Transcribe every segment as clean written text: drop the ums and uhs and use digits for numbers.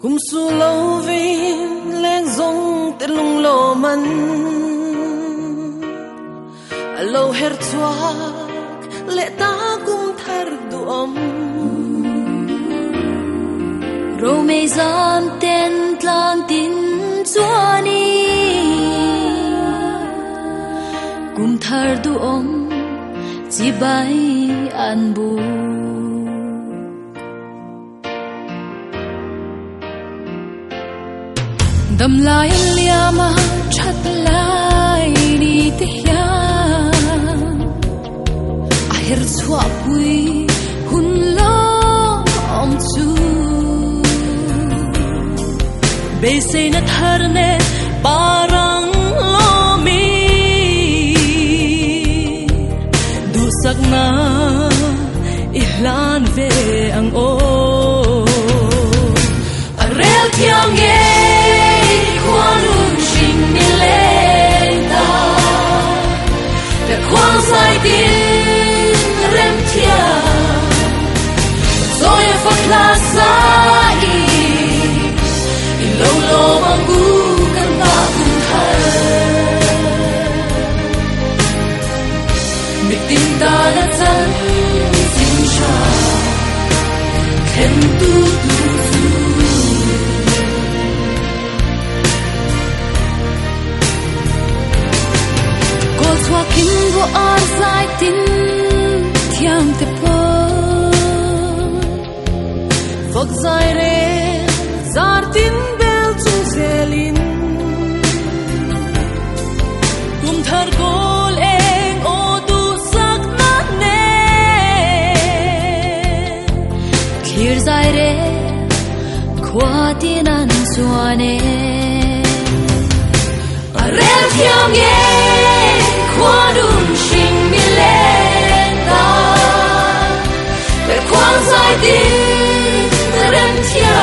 cùng su lâu vin lên dòng tên lung lô man lâu her chuak lệ ta cùng thar du om rô mê giam tên tlang tin chuani cùng thar du om chỉ bay an bu đầm lai liama chat lai ni te ya ahir chua pui hun lo om chu be se na thar ne parang lo mi du sak na ihlan ve ang o arel thiang ye khoang sai tin rem thia rồi phật la sai lâu lâu mang gu căn ta cùng thở mình tin ta đã chân xin chào khen tu Hoa kim vô an dài tin thiang te po Phật dài re zar tin bel chung zelin Kum thar gol eng o du sak na ne Khir dài re khwa tin an suane Arel thiang ye qua đun sinh mi lên ta để khoan dài tin rem thia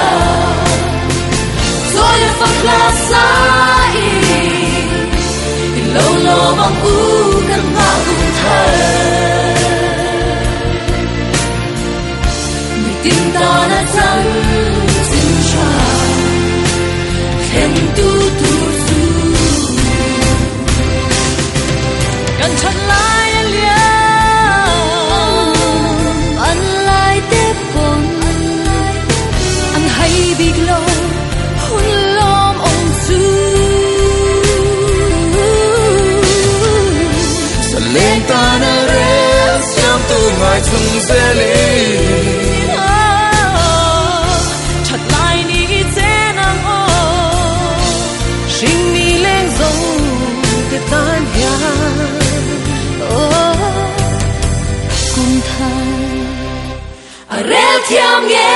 rồi phật la sai lâu lâu mang u căn ngã cùng thở người tin ta đã chẳng xin chào khen tu gần chân lại liang ăn lại tép bông ăn hay bị lo hun lom ông chú sa lên ta na re xiam tu mai chung se li chặt lại ni che nang o sinh mi lên dòng cái tan ya cùng thang arel thiam ye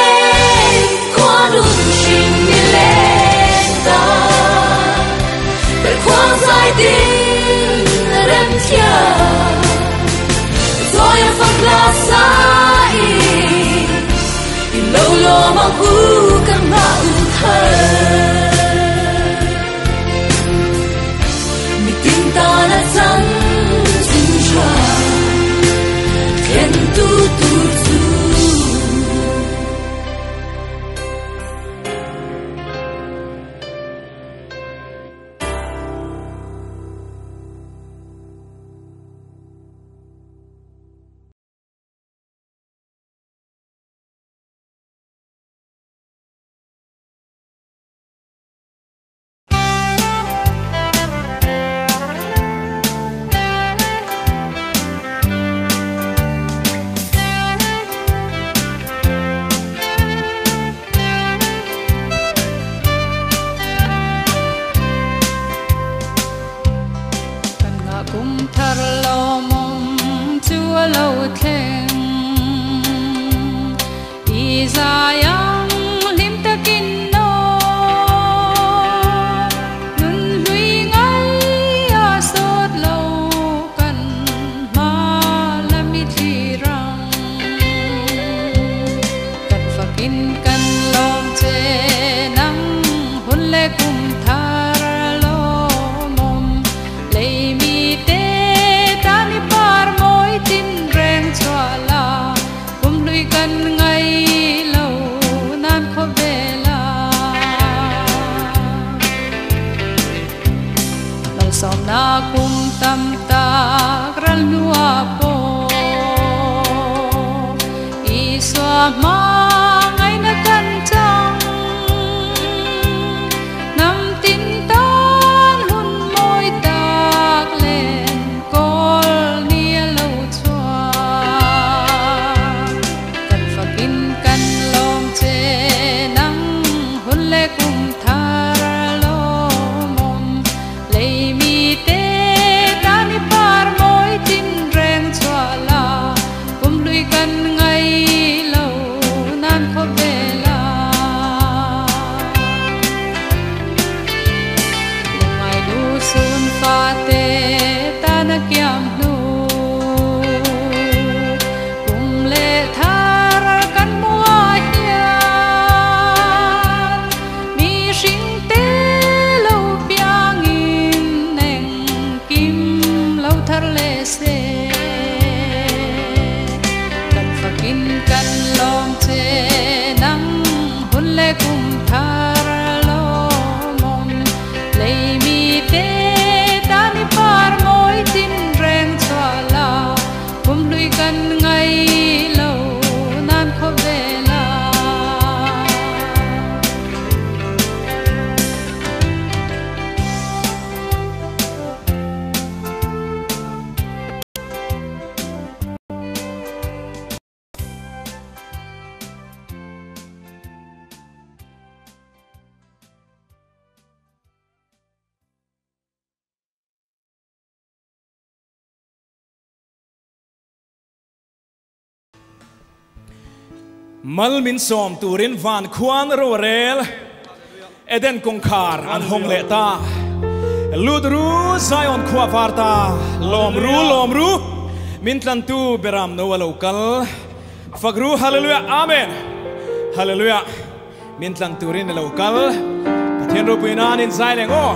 qua đun sinh mi lên ta để khoan dài tin rem thia rồi phật la sai lâu lâu mang u căn ngã u thở mình tin ta đã chẳng xin chào khen tu tin reng chua la kum lui kan ngai lâu mang ai na kan chang nam tin tan hun moi tak len kol nia lo chua kan fakin kan lom che nang hun le kum thar lo mom lei mi te tani par moi tin reng chua la kum lui kan ngai lo nan kho bela lungai lu sun fa te tana kyam nu kum le thar kan mua hian mi sing te lo piang in neng kim lo thar le se kan fakin kan lom che nang hun le kum thar lo mom lei mi te tani par moi tin reng chua la kum lui kan ngai lo nan kho vela Mal min som turin van kwan rorel eden kongkar an hong leta ludru zion kwa varta lomru min tlantu beram no local fagru hallelujah amen hallelujah min tlanturin local pathian ro puinan in zaileng o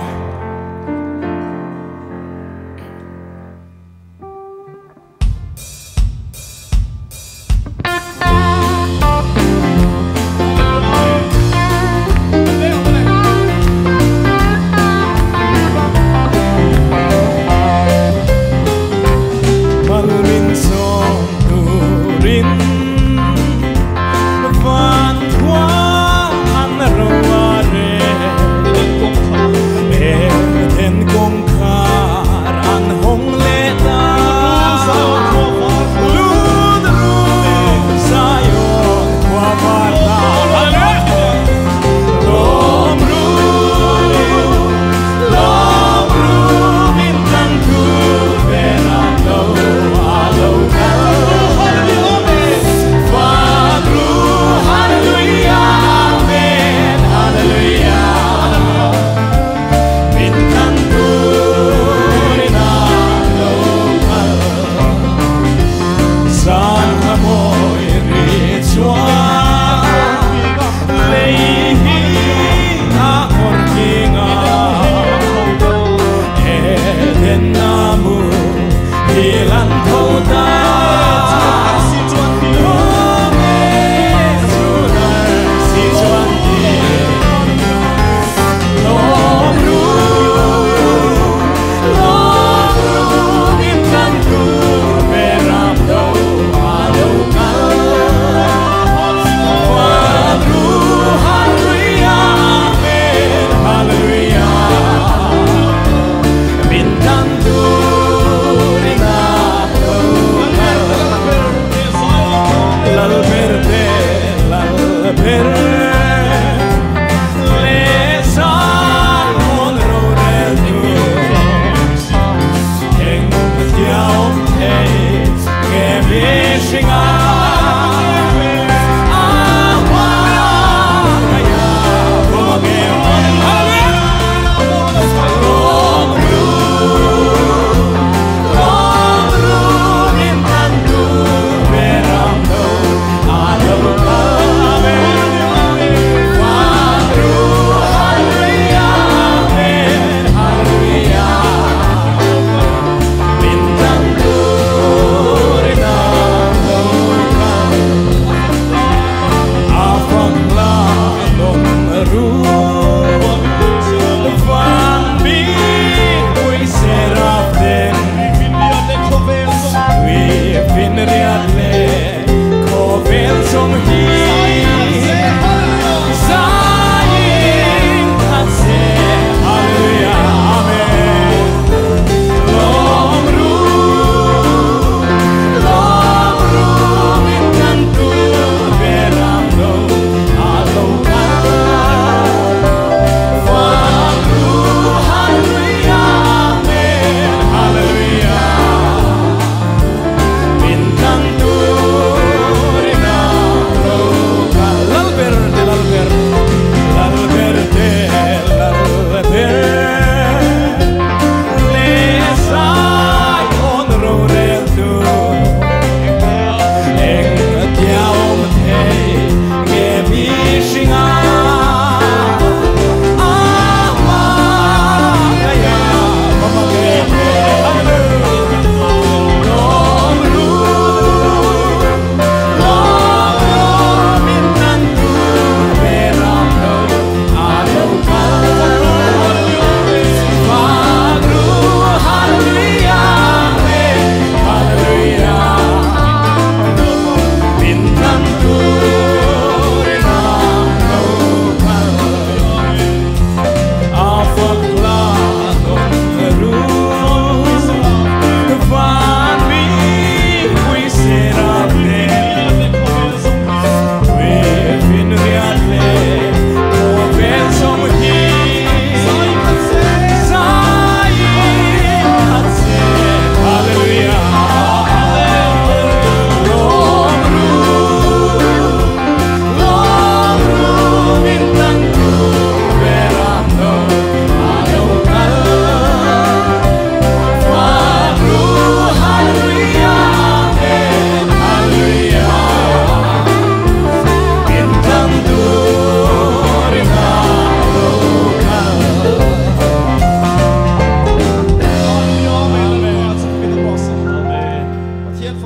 som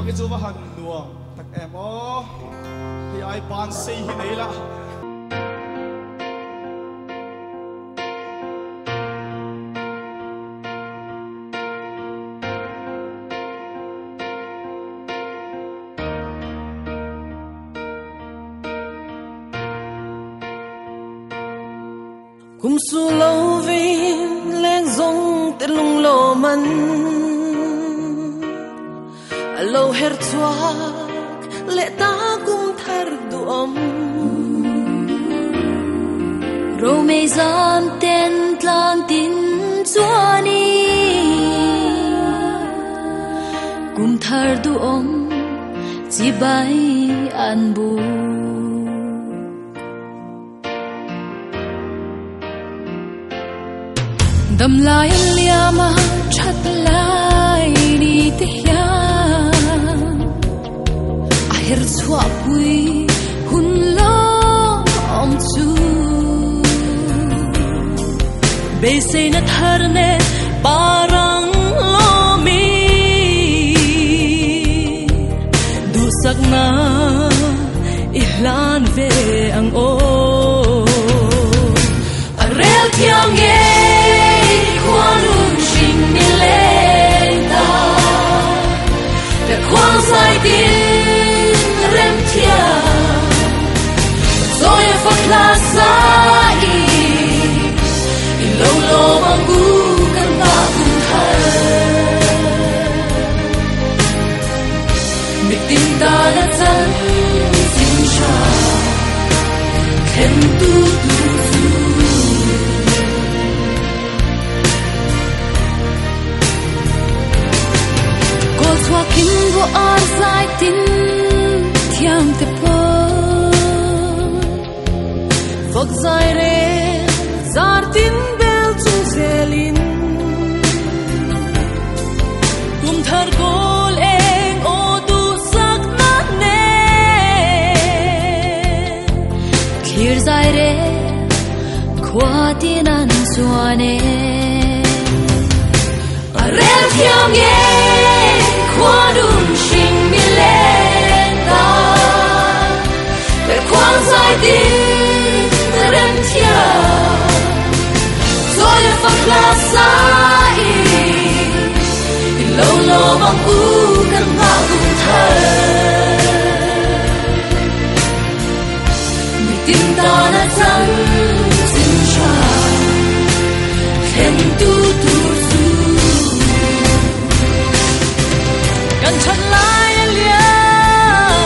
cái chú vào hàng nuông tắc em ô thì ai ban xây hi này là cùng su lâu vin lên dòng tên lung lô man lâu her chuak lệ ta cùng thar duom rô mê gian tên tlang tin chuani cùng thar duom chỉ bay an bu đầm lai liama chat lai ni te ya ahir chua pui hun lo om chu be se na thar ne parang lo mi du sak na ihlan ve ang o arel thiang ye khoang sai tin rem thia rồi phật la sai in lâu lâu mang gu căn ta cùng thở mình tin ta đã chân xin chào khen tu Hoa kim vô an dài tin thiang te po Phật dài re zar tin bel chung zelin Kum thar gol eng o du sak na ne Khir dài re khwa tin an suane Arel thiang ye qua đun sinh mi lên ta để quang dài tin rem thia rồi phật la sai lâu lâu mang u căn ngã cùng thở người tin ta đã chẳng xin chào khen tu gần chân lại liang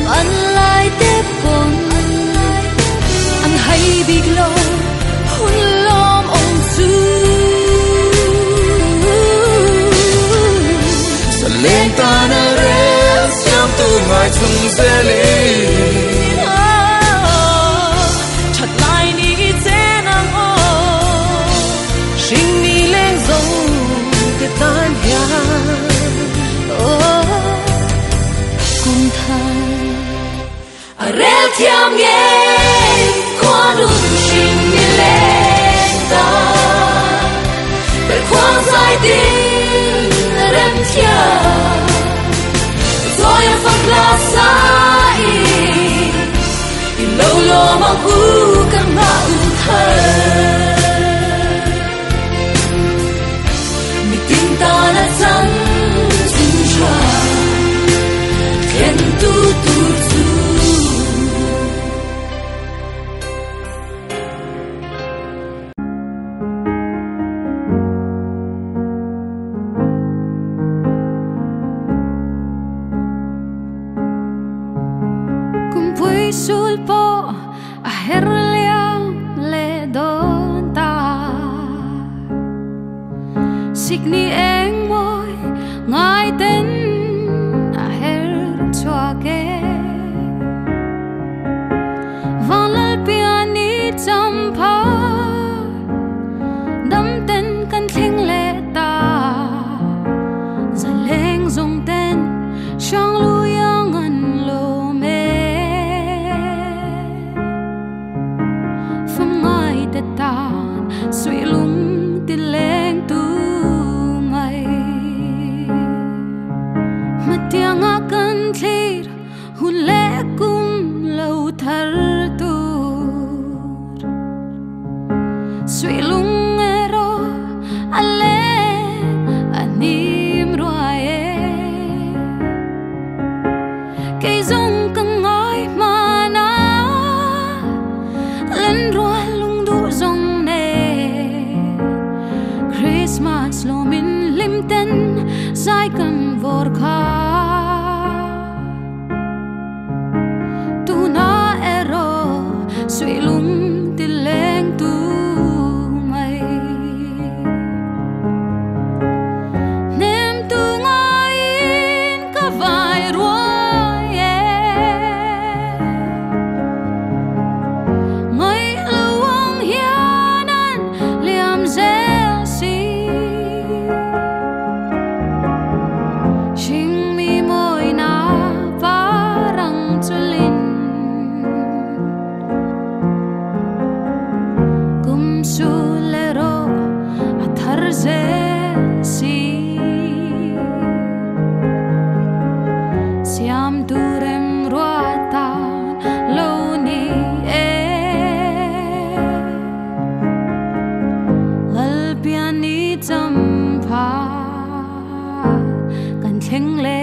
ăn lại tép bông ăn hay bị lo hun lom ông chú sa lên ta na re xiam tu mai chung se li chặt lại ni che nang o sinh mi lên dòng cái tan hiang cùng thang Arel thiam ye qua đun sinh mi lên ta để khoang dài tin rem thia rồi phật la sai lâu lâu mang u căn ngã u thở mi tin ta đã chẳng xin chào khen tu sul po a herliang le don ta signi eng moi ngai ten a her chua ke vanal piani champa dam ten kan thing le ta zaleng zong ten shang lu yang an lo tan suy lung tin leng tu mai matiang akan clear hule kum lau thar tur swilung ero ale anim roae cây rong căng ngói mana lên roa lung du rong nè Christmas lo min lim ten zai kan vor kha tu na ero sui lung til leng tu mai nem tu ngai in ka vai ruai ngai luang hianan liam zel si Shing mi moi na parang tulin Kum sulero athar si Siam turem ruatan lo ni Gal piani champa kan thleng le